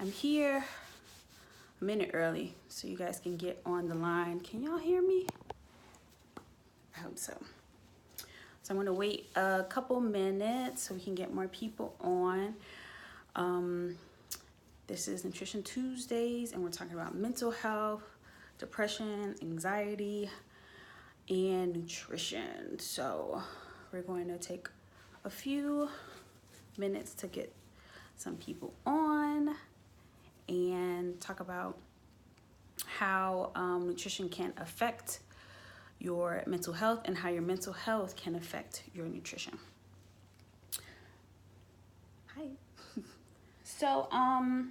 I'm here a minute early so you guys can get on the line. Can y'all hear me? I hope so. So I'm gonna wait a couple minutes so we can get more people on. This is Nutrition Tuesdays, and we're talking about mental health, depression, anxiety, and nutrition. So we're going to take a few minutes to get some people on and talk about how nutrition can affect your mental health and how your mental health can affect your nutrition. Hi. So, I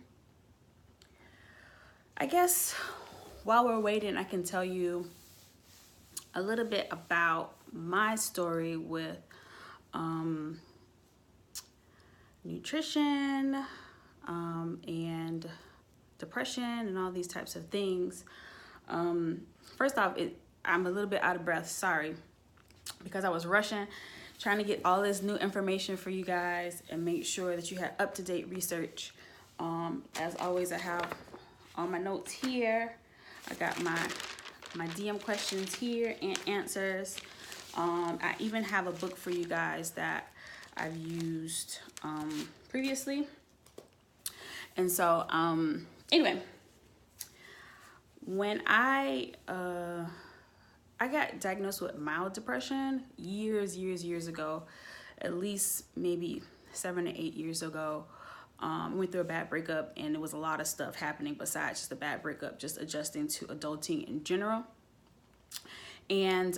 guess while we're waiting, I can tell you a little bit about my story with nutrition and depression and all these types of things. First off, I'm a little bit out of breath, sorry, because I was rushing, trying to get all this new information for you guys and make sure that you had up-to-date research. As always, I have all my notes here. I got my DM questions here and answers. I even have a book for you guys that I've used previously. And so, anyway, when I got diagnosed with mild depression years ago, at least maybe 7 to 8 years ago. I went through a bad breakup, and there was a lot of stuff happening besides just a bad breakup, just adjusting to adulting in general. And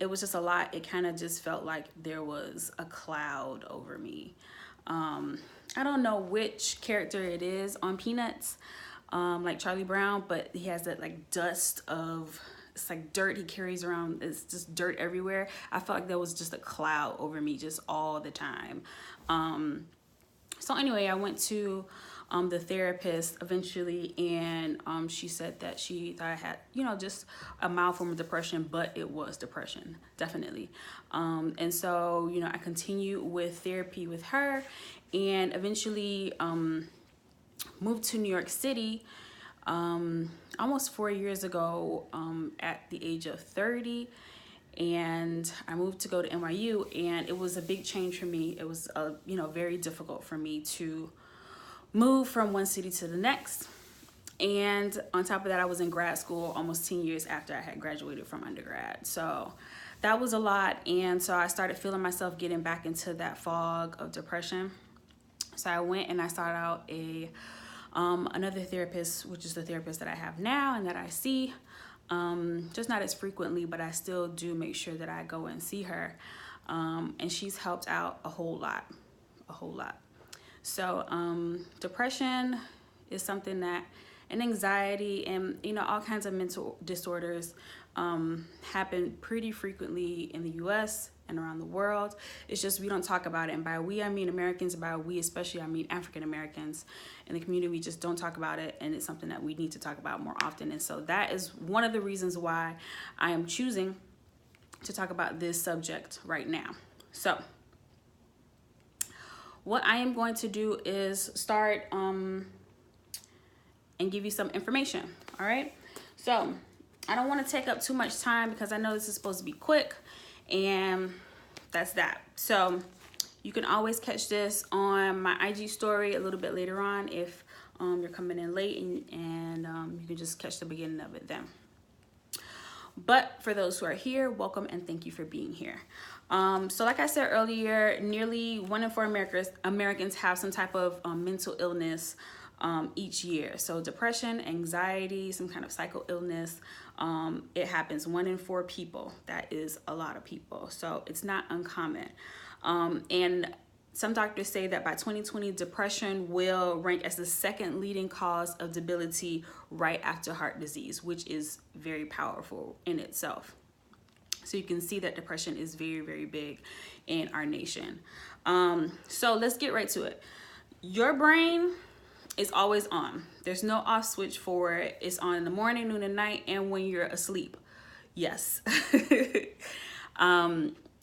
it was just a lot. It kind of just felt like there was a cloud over me. I don't know which character it is on Peanuts, like Charlie Brown, but he has that like dust of, it's like dirt he carries around. It's just dirt everywhere. I felt like there was just a cloud over me just all the time. So anyway, I went to the therapist eventually, and she said that she thought I had, just a mild form of depression, but it was depression, definitely. And so, I continued with therapy with her, and eventually moved to New York City almost 4 years ago at the age of 30. And I moved to go to NYU, and it was a big change for me. It was, very difficult for me to move from one city to the next. And on top of that, I was in grad school almost 10 years after I had graduated from undergrad. So that was a lot. And so I started feeling myself getting back into that fog of depression. So I went and I sought out another therapist, which is the therapist that I have now and that I see. Just not as frequently, but I still do make sure that I go and see her. And she's helped out a whole lot. So, depression is something that, and anxiety and, all kinds of mental disorders, happen pretty frequently in the US and around the world. It's just, we don't talk about it. And by we, I mean Americans. By we, especially, I mean African Americans in the community. We just don't talk about it. And it's something that we need to talk about more often. And so that is one of the reasons why I am choosing to talk about this subject right now. So what I am going to do is start and give you some information. All right. So I don't want to take up too much time because I know this is supposed to be quick, and that's that. So you can always catch this on my IG story a little bit later on if you're coming in late, and you can just catch the beginning of it then. But for those who are here, welcome and thank you for being here. So like I said earlier, nearly 1 in 4 Americans have some type of mental illness each year. So depression, anxiety, some kind of psycho illness, it happens 1 in 4 people. That is a lot of people. So it's not uncommon. And some doctors say that by 2020, depression will rank as the 2nd leading cause of debility right after heart disease, which is very powerful in itself. So you can see that depression is very big in our nation. So let's get right to it. Your brain is always on. There's no off switch for it. It's on in the morning, noon, and night, and when you're asleep. Yes.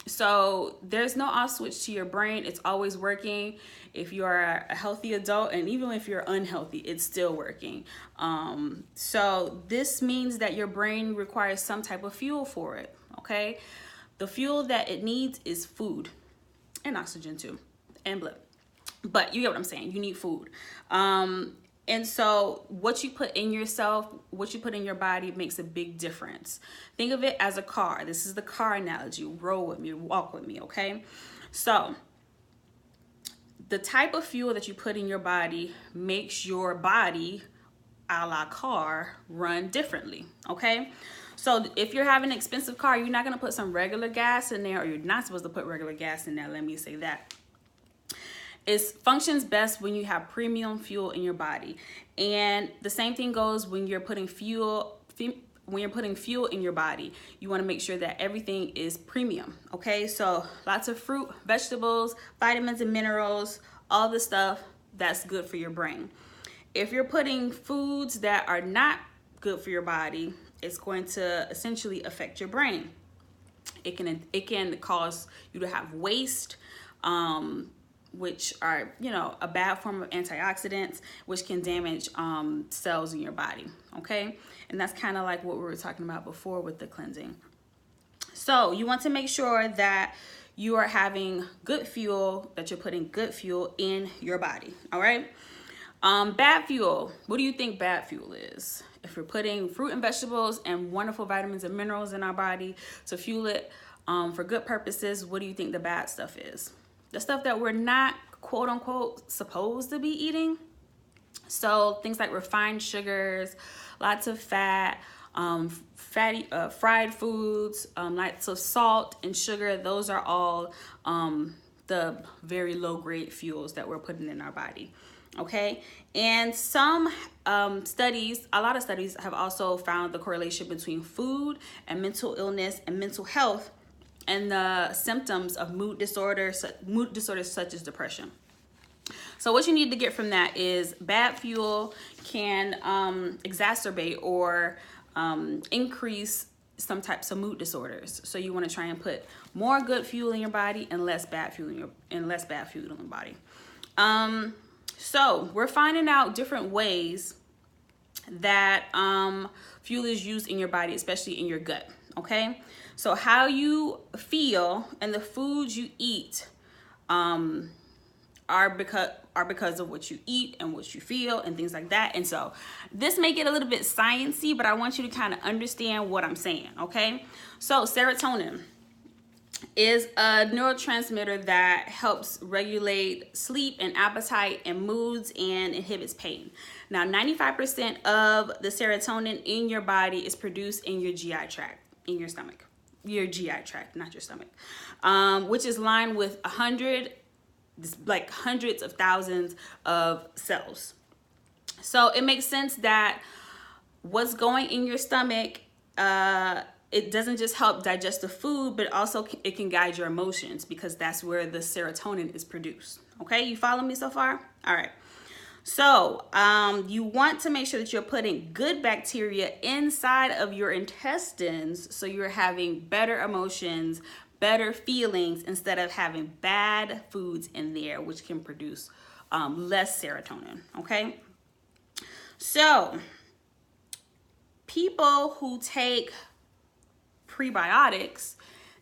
So there's no off switch to your brain. It's always working. If you're a healthy adult, and even if you're unhealthy, it's still working. So this means that your brain requires some type of fuel for it, okay? The fuel that it needs is food and oxygen too, and blood. But you get what I'm saying. You need food. And so what you put in yourself, what you put in your body makes a big difference. Think of it as a car. This is the car analogy. Roll with me, walk with me, okay? So the type of fuel that you put in your body makes your body, a la car, run differently, okay? So if you're having an expensive car, you're not gonna put some regular gas in there, or you're not supposed to put regular gas in there, let me say that. It functions best when you have premium fuel in your body. And the same thing goes when you're putting fuel in your body. You want to make sure that everything is premium, okay? So lots of fruit, vegetables, vitamins and minerals, all the stuff that's good for your brain. If you're putting foods that are not good for your body, it's going to essentially affect your brain. It can cause you to have waste, which are, a bad form of antioxidants, which can damage cells in your body, okay? And that's kind of like what we were talking about before with the cleansing. So you want to make sure that you are having good fuel, that you're putting good fuel in your body, all right? Bad fuel, what do you think bad fuel is? If we're putting fruit and vegetables and wonderful vitamins and minerals in our body to fuel it for good purposes, what do you think the bad stuff is? The stuff that we're not, quote unquote, supposed to be eating. So things like refined sugars, lots of fat, fried foods, lots of salt and sugar. Those are all the very low grade fuels that we're putting in our body. Okay, and some studies, a lot of studies have also found the correlation between food and mental illness and mental health, and the symptoms of mood disorders such as depression. So what you need to get from that is bad fuel can exacerbate or increase some types of mood disorders. So you want to try and put more good fuel in your body and less bad fuel in your body. So we're finding out different ways that fuel is used in your body, especially in your gut. Okay, so how you feel and the foods you eat are because of what you eat and what you feel and things like that. And so this may get a little bit sciencey, but I want you to kind of understand what I'm saying. Okay, so serotonin is a neurotransmitter that helps regulate sleep and appetite and moods and inhibits pain. Now, 95% of the serotonin in your body is produced in your GI tract, in your stomach. Your GI tract, not your stomach, which is lined with hundreds of thousands of cells. So it makes sense that what's going in your stomach, it doesn't just help digest the food, but also it can guide your emotions, because that's where the serotonin is produced. Okay, you follow me so far? All right. So you want to make sure that you're putting good bacteria inside of your intestines, so you're having better emotions, better feelings, instead of having bad foods in there, which can produce less serotonin. Okay, so people who take prebiotics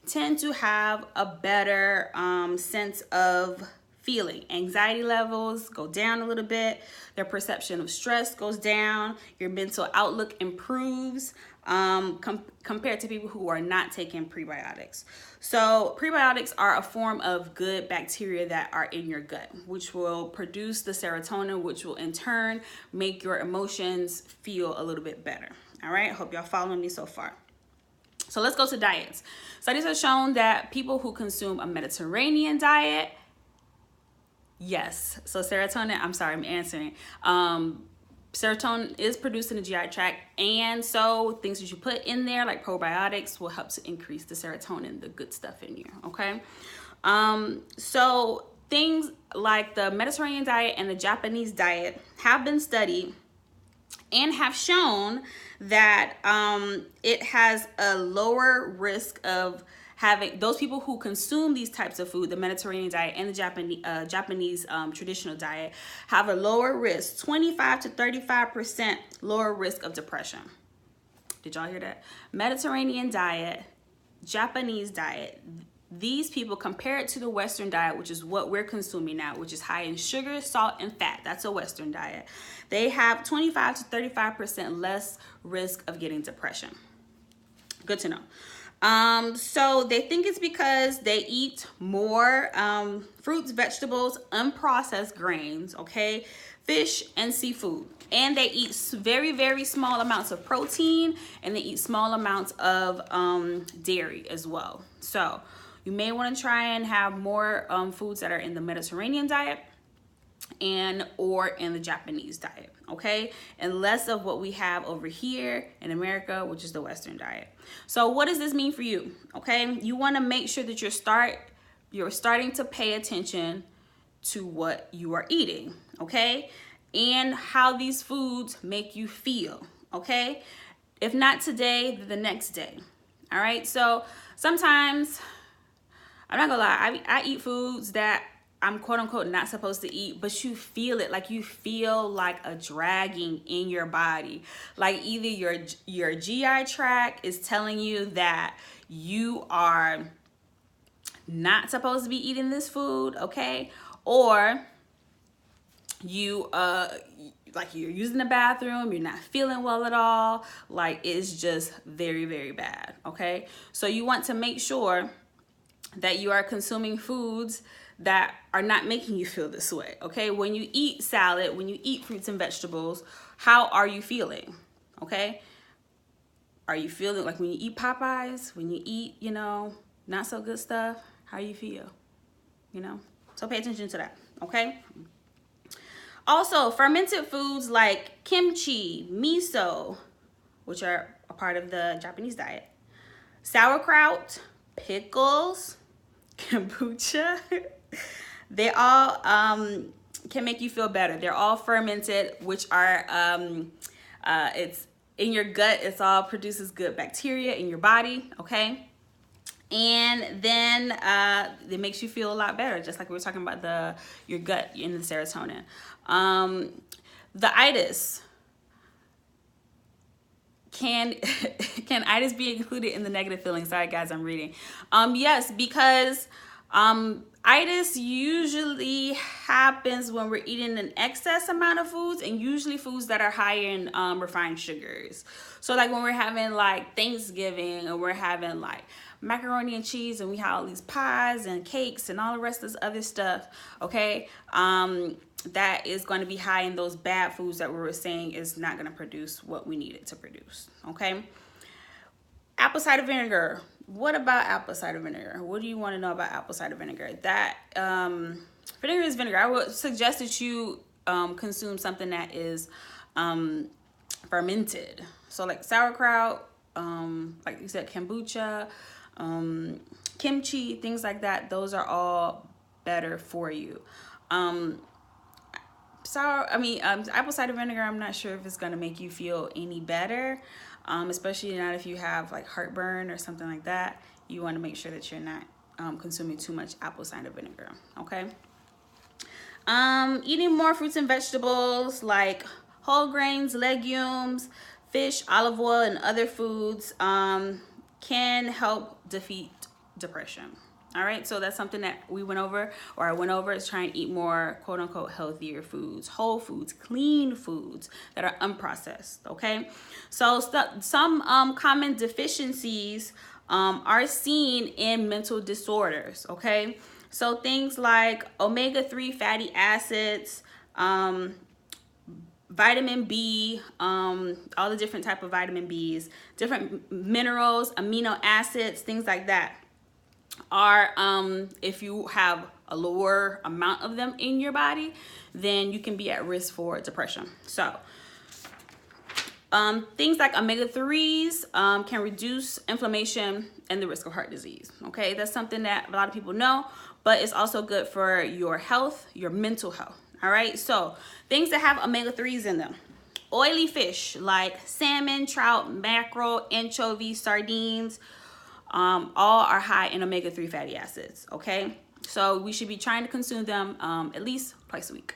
tend to have a better sense of feeling. Anxiety levels go down a little bit. Their perception of stress goes down. Your mental outlook improves compared to people who are not taking prebiotics. So prebiotics are a form of good bacteria that are in your gut, which will produce the serotonin, which will in turn make your emotions feel a little bit better. All right, hope y'all following me so far. So let's go to diets. Studies have shown that people who consume a Mediterranean diet, yes. So serotonin, I'm sorry, I'm answering. Serotonin is produced in the GI tract, and so things that you put in there like probiotics will help to increase the serotonin, the good stuff in you, okay? So things like the Mediterranean diet and the Japanese diet have been studied and have shown that it has a lower risk of having those people who consume these types of food, the Mediterranean diet and the Japanese traditional diet, have a lower risk, 25 to 35% lower risk of depression. Did y'all hear that? Mediterranean diet, Japanese diet. These people, compared to the Western diet, which is what we're consuming now, which is high in sugar, salt, and fat. That's a Western diet. They have 25 to 35% less risk of getting depression. Good to know. So they think it's because they eat more fruits, vegetables, unprocessed grains, okay, fish and seafood. And they eat very, very small amounts of protein, and they eat small amounts of dairy as well. So you may want to try and have more foods that are in the Mediterranean diet or in the Japanese diet, okay? And less of what we have over here in America, which is the Western diet. So what does this mean for you, okay? You want to make sure that you're starting to pay attention to what you are eating, okay? And how these foods make you feel, okay? If not today, then the next day, all right? So sometimes, I'm not gonna lie, I eat foods that I'm quote unquote not supposed to eat, but you feel it. Like you feel like a dragging in your body. Like either your GI tract is telling you that you are not supposed to be eating this food, okay? Or you like you're using the bathroom, you're not feeling well at all, like it's just very, very bad, okay? So you want to make sure that you are consuming foods that are not making you feel this way, okay? When you eat salad, when you eat fruits and vegetables, how are you feeling, okay? Are you feeling like when you eat Popeyes, when you eat, you know, not so good stuff, how you feel, you know? So pay attention to that, okay? Also, fermented foods like kimchi, miso, which are a part of the Japanese diet, sauerkraut, pickles, kombucha, they all can make you feel better. They're all fermented, which are, it's in your gut, it's all produces good bacteria in your body, okay? And then it makes you feel a lot better, just like we were talking about your gut and the serotonin. The itis. Can itis be included in the negative feelings? Sorry guys, I'm reading. Yes, because itis usually happens when we're eating an excess amount of foods, and usually foods that are high in refined sugars. So like when we're having like Thanksgiving, and we're having like macaroni and cheese, and we have all these pies and cakes and all the rest of this other stuff, okay? That is going to be high in those bad foods that we were saying is not going to produce what we need it to produce, okay? Apple cider vinegar. What about apple cider vinegar? What do you want to know about apple cider vinegar? That vinegar is vinegar. I would suggest that you consume something that is fermented. So like sauerkraut, like you said, kombucha, kimchi, things like that. Those are all better for you. Apple cider vinegar, I'm not sure if it's going to make you feel any better, especially not if you have like heartburn or something like that. You want to make sure that you're not consuming too much apple cider vinegar, okay? Eating more fruits and vegetables like whole grains, legumes, fish, olive oil, and other foods can help defeat depression. All right, so that's something that I went over, is trying to eat more quote unquote healthier foods, whole foods, clean foods that are unprocessed, okay? So some common deficiencies are seen in mental disorders, okay? So things like omega-3 fatty acids, vitamin B, all the different type of vitamin Bs, different minerals, amino acids, things like that are, if you have a lower amount of them in your body, then you can be at risk for depression. So things like omega-3s can reduce inflammation and the risk of heart disease, okay? That's something that a lot of people know, but it's also good for your health, your mental health, all right? So things that have omega-3s in them: oily fish like salmon, trout, mackerel, anchovy, sardines, all are high in omega-3 fatty acids, okay? So we should be trying to consume them at least twice a week.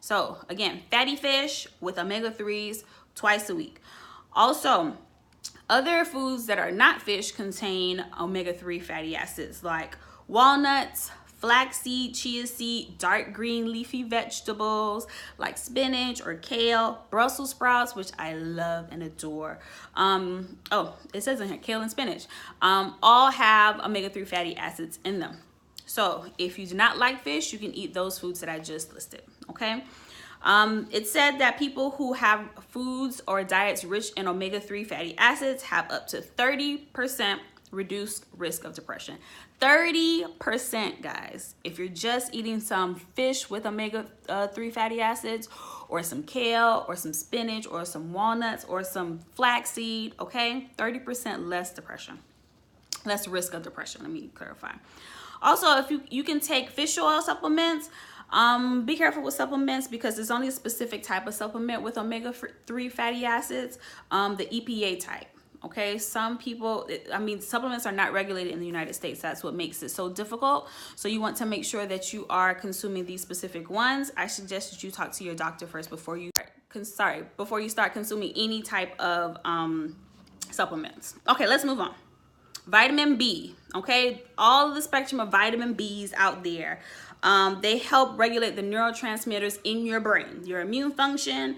So again, fatty fish with omega-3s twice a week. Also, other foods that are not fish contain omega-3 fatty acids like walnuts, flaxseed, chia seed, dark green leafy vegetables like spinach or kale, Brussels sprouts, which I love and adore. Oh, it says in here, kale and spinach, all have omega-3 fatty acids in them. So if you do not like fish, you can eat those foods that I just listed, okay? It said that people who have foods or diets rich in omega-3 fatty acids have up to 30% reduced risk of depression. 30%, guys. If you're just eating some fish with omega-3 fatty acids, or some kale, or some spinach, or some walnuts, or some flaxseed, okay? 30% less depression. Less risk of depression, let me clarify. Also, if you can take fish oil supplements, be careful with supplements because there's only a specific type of supplement with omega-3 fatty acids, the EPA type. Okay, some people, supplements are not regulated in the United States. That's what makes it so difficult. So you want to make sure that you are consuming these specific ones. I suggest that you talk to your doctor first before you start consuming any type of supplements. Okay, let's move on. Vitamin B, okay? All of the spectrum of vitamin Bs out there. They help regulate the neurotransmitters in your brain, your immune function,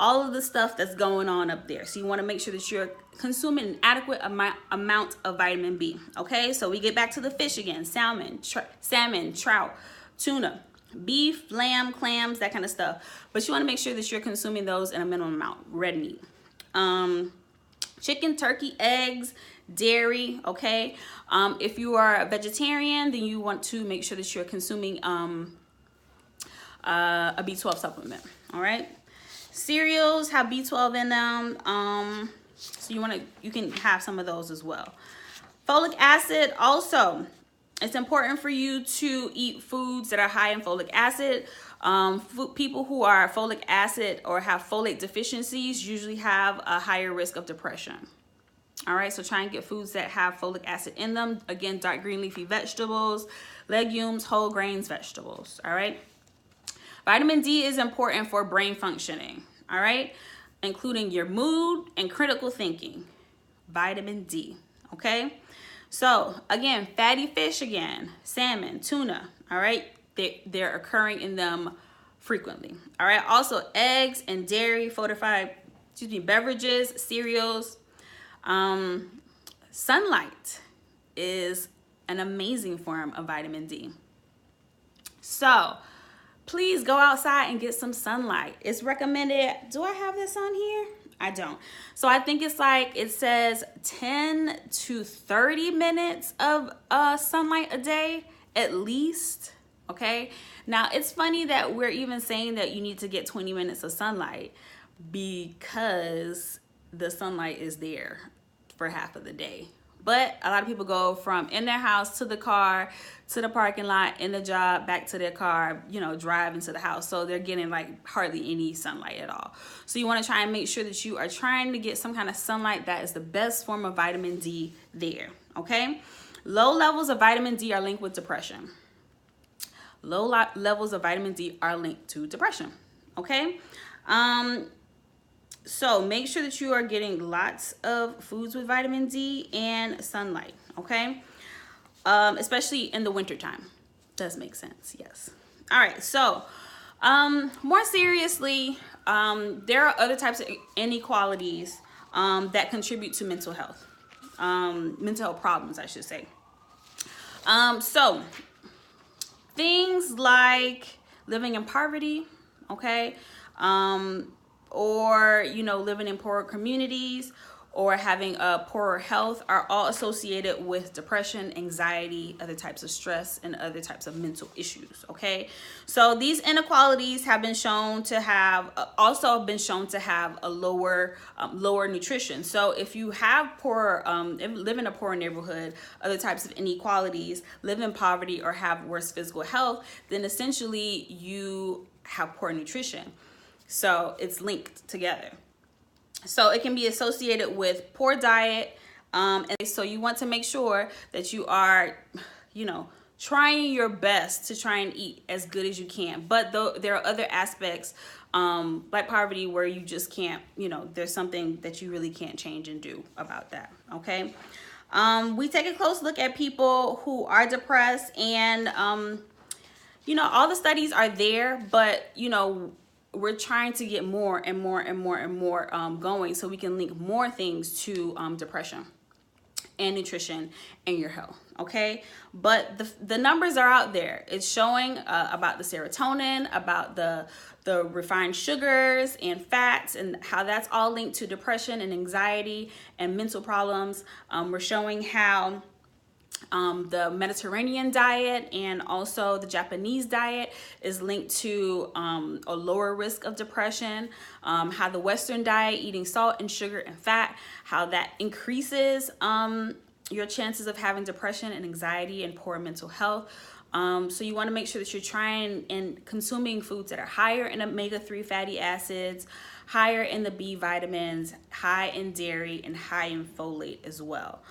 all of the stuff that's going on up there. So you want to make sure that you're consuming an adequate amount of vitamin B, okay? So we get back to the fish again, salmon, trout, tuna, beef, lamb, clams, that kind of stuff. But you want to make sure that you're consuming those in a minimum amount, red meat. Chicken, turkey, eggs, dairy, okay? If you are a vegetarian, then you want to make sure that you're consuming a B12 supplement, all right? Cereals have B12 in them, so you can have some of those as well. Folic acid, also, it's important for you to eat foods that are high in folic acid. People who are folic acid or have folate deficiencies usually have a higher risk of depression. All right, so try and get foods that have folic acid in them. Again, dark green leafy vegetables, legumes, whole grains, vegetables. All right. Vitamin D is important for brain functioning. All right, including your mood and critical thinking. Vitamin D. Okay. So again, fatty fish again, salmon, tuna. All right, they're occurring in them frequently. All right. Also, eggs and dairy, fortified, beverages, cereals. Sunlight is an amazing form of vitamin D. So please go outside and get some sunlight. It's recommended. Do I have this on here? I don't. So I think it's like, it says 10 to 30 minutes of sunlight a day at least. Okay. Now it's funny that we're even saying that you need to get 20 minutes of sunlight because the sunlight is there for half of the day. But a lot of people go from in their house to the car, to the parking lot, in the job, back to their car, driving to the house. So they're getting like hardly any sunlight at all. So you want to try and make sure that you are trying to get some kind of sunlight. That is the best form of vitamin D there, okay? Low levels of vitamin D are linked with depression. Low levels of vitamin D are linked to depression, okay? So make sure that you are getting lots of foods with vitamin D and sunlight, okay? Especially in the wintertime. Does make sense, yes. All right, so more seriously, there are other types of inequalities that contribute to mental health problems, I should say. So things like living in poverty, okay? Or living in poorer communities or having a poorer health are all associated with depression, anxiety, other types of stress, and other types of mental issues, okay? So these inequalities have been shown to have a lower nutrition. So if you have live in a poor neighborhood, other types of inequalities, live in poverty, or have worse physical health, then essentially you have poor nutrition. So it's linked together. So it can be associated with poor diet, And so you want to make sure that you are, trying your best to try and eat as good as you can. But there are other aspects like poverty where you just can't, there's something that you really can't change and do about that. Okay. We take a close look at people who are depressed, and all the studies are there, but we're trying to get more and more and more and more going, so we can link more things to depression and nutrition and your health. Okay, but the numbers are out there. It's showing about the serotonin, about the refined sugars and fats, and how that's all linked to depression and anxiety and mental problems. We're showing how the Mediterranean diet and also the Japanese diet is linked to a lower risk of depression. How the Western diet, eating salt and sugar and fat, how that increases your chances of having depression and anxiety and poor mental health. So you want to make sure that you're trying and consuming foods that are higher in omega-3 fatty acids, higher in the B vitamins, high in dairy, and high in folate as well.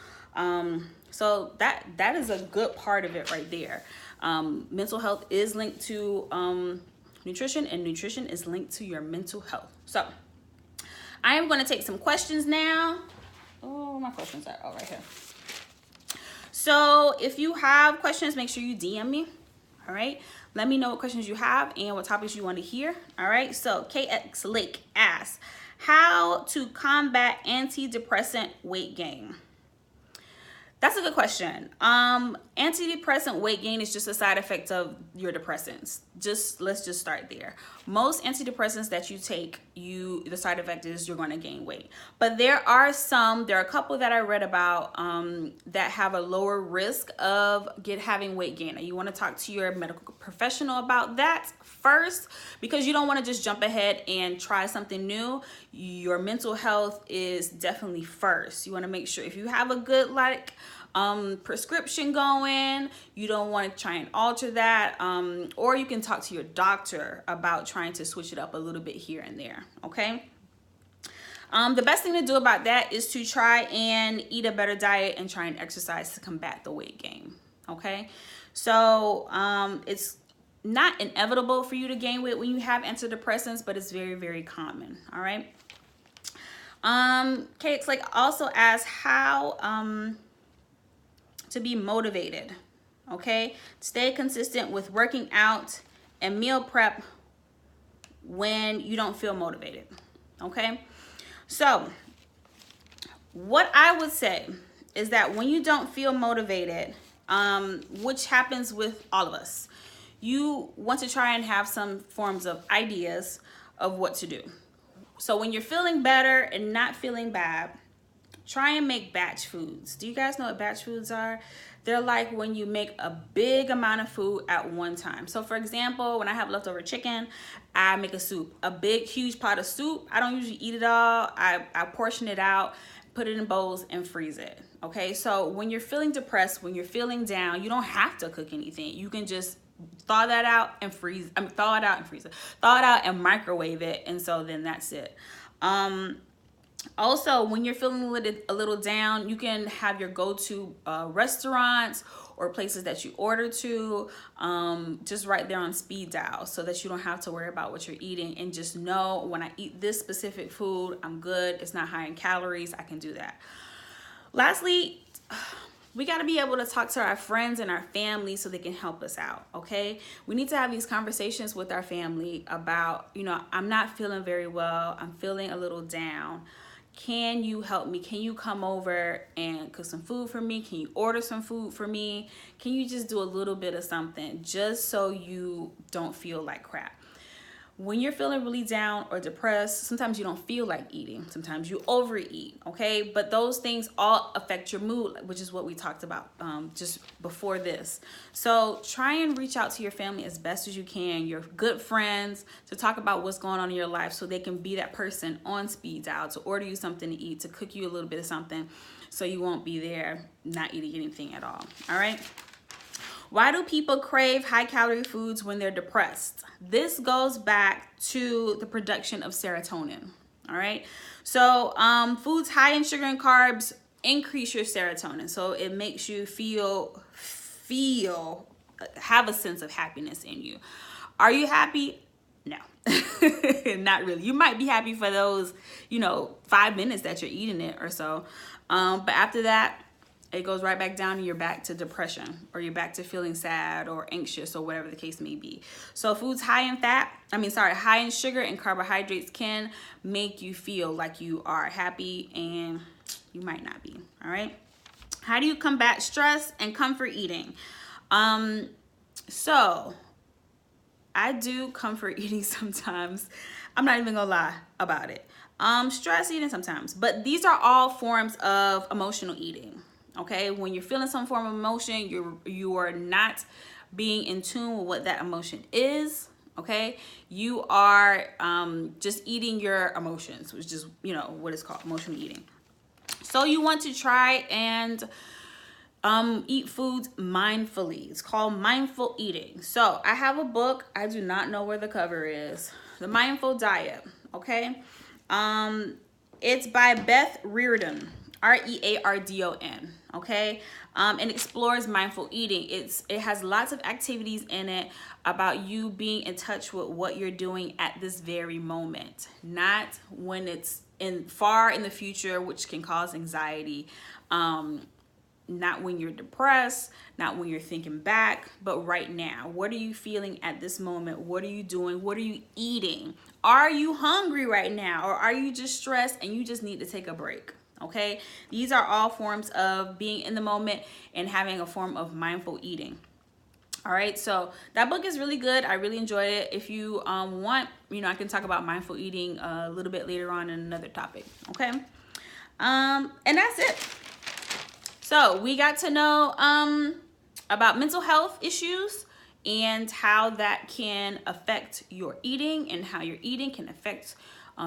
So that is a good part of it right there. Mental health is linked to nutrition, and nutrition is linked to your mental health. So I am going to take some questions now. Oh, my questions are right here. So if you have questions, make sure you DM me. All right. Let me know what questions you have and what topics you want to hear. All right. So KX Lake asks, how to combat antidepressant weight gain? That's a good question. Antidepressant weight gain is just a side effect of your depressants. Let's just start there. Most antidepressants that you take, the side effect is you're going to gain weight. But there are a couple that I read about that have a lower risk of having weight gain. Now, you want to talk to your medical professional about that first, because you don't want to just jump ahead and try something new. Your mental health is definitely first. You want to make sure if you have a good prescription going, you don't want to try and alter that, or you can talk to your doctor about trying to switch it up a little bit here and there. Okay. The best thing to do about that is to try and eat a better diet and try and exercise to combat the weight gain. Okay. So it's not inevitable for you to gain weight when you have antidepressants, but it's very, very common. All right. Kate's also asks how to be motivated. Okay. Stay consistent with working out and meal prep when you don't feel motivated. Okay. So what I would say is that when you don't feel motivated, which happens with all of us, you want to try and have some forms of ideas of what to do. So when you're feeling better and not feeling bad, try and make batch foods. Do you guys know what batch foods are? They're like when you make a big amount of food at one time. So for example, when I have leftover chicken, I make a soup, a big, huge pot of soup. I don't usually eat it all. I portion it out, put it in bowls and freeze it. Okay. So when you're feeling depressed, when you're feeling down, you don't have to cook anything. You can just thaw that out and freeze. Thaw it out and freeze it. Thaw it out and microwave it. And so then that's it. Also, when you're feeling a little down, you can have your go-to restaurants or places that you order to just right there on speed dial, so that you don't have to worry about what you're eating, and just know when I eat this specific food, I'm good. It's not high in calories. I can do that. Lastly, we got to be able to talk to our friends and our family so they can help us out. Okay. We need to have these conversations with our family about, I'm not feeling very well. I'm feeling a little down. Can you help me? Can you come over and cook some food for me? Can you order some food for me? Can you just do a little bit of something just so you don't feel like crap? When you're feeling really down or depressed, sometimes you don't feel like eating. Sometimes you overeat, okay? But those things all affect your mood, which is what we talked about just before this. So try and reach out to your family as best as you can, your good friends, to talk about what's going on in your life so they can be that person on speed dial to order you something to eat, to cook you a little bit of something so you won't be there not eating anything at all, all right? Why do people crave high-calorie foods when they're depressed? This goes back to the production of serotonin, all right? So foods high in sugar and carbs increase your serotonin. So it makes you have a sense of happiness in you. Are you happy? No, not really. You might be happy for those, 5 minutes that you're eating it or so. But after that, it goes right back down and you're back to depression, or you're back to feeling sad or anxious, or whatever the case may be. So foods high in sugar and carbohydrates can make you feel like you are happy, and you might not be. All right. How do you combat stress and comfort eating? So I do comfort eating sometimes. I'm not even gonna lie about it. Stress eating sometimes, but these are all forms of emotional eating. Okay, when you're feeling some form of emotion, you are not being in tune with what that emotion is. Okay, you are just eating your emotions, which is what is called emotional eating. So you want to try and eat foods mindfully. It's called mindful eating. So I have a book. I do not know where the cover is. The Mindful Diet. Okay, it's by Beth Reardon. Reardon. Okay, and explores mindful eating. It has lots of activities in it about you being in touch with what you're doing at this very moment, not when it's far in the future, which can cause anxiety. Not when you're depressed, not when you're thinking back, but right now. What are you feeling at this moment? What are you doing? What are you eating? Are you hungry right now? Or are you just stressed and you just need to take a break? Okay, these are all forms of being in the moment and having a form of mindful eating. All right, so that book is really good. I really enjoyed it. If you want, I can talk about mindful eating a little bit later on in another topic. Okay, and that's it. So we got to know about mental health issues and how that can affect your eating, and how your eating can affect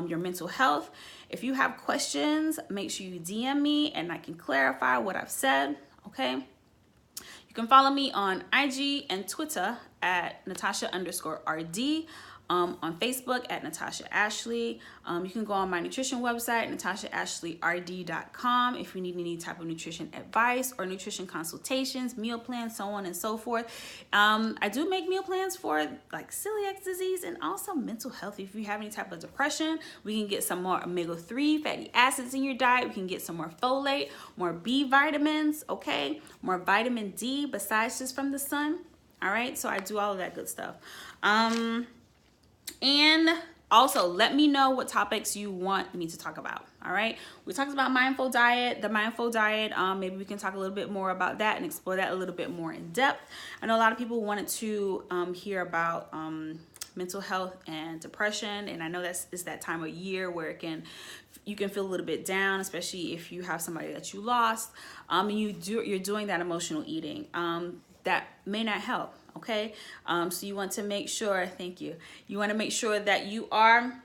your mental health. If you have questions, make sure you DM me and I can clarify what I've said. Okay. You can follow me on IG and Twitter at Natasha_RD. On Facebook at Natasha Ashley. You can go on my nutrition website, NatashaAshleyRD.com, if you need any type of nutrition advice or nutrition consultations, meal plans, so on and so forth. I do make meal plans for like celiac disease and also mental health. If you have any type of depression, we can get some more omega-3 fatty acids in your diet. We can get some more folate, more B vitamins, okay? More vitamin D besides just from the sun. All right, so I do all of that good stuff. And also let me know what topics you want me to talk about. All right, we talked about the mindful diet. Maybe we can talk a little bit more about that and explore that a little bit more in depth. I know a lot of people wanted to hear about mental health and depression, and I know it's that time of year where you can feel a little bit down, especially if you have somebody that you lost, and you're doing that emotional eating. That may not help. Okay, so you want to make sure, you want to make sure that you are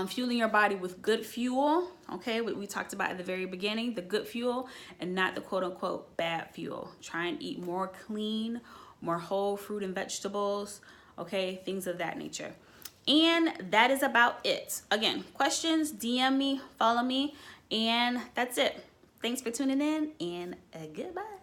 fueling your body with good fuel. Okay, what we talked about at the very beginning, the good fuel and not the quote unquote bad fuel. Try and eat more clean, more whole fruit and vegetables, okay, things of that nature. And that is about it. Again, questions, DM me, follow me, and that's it. Thanks for tuning in, and goodbye.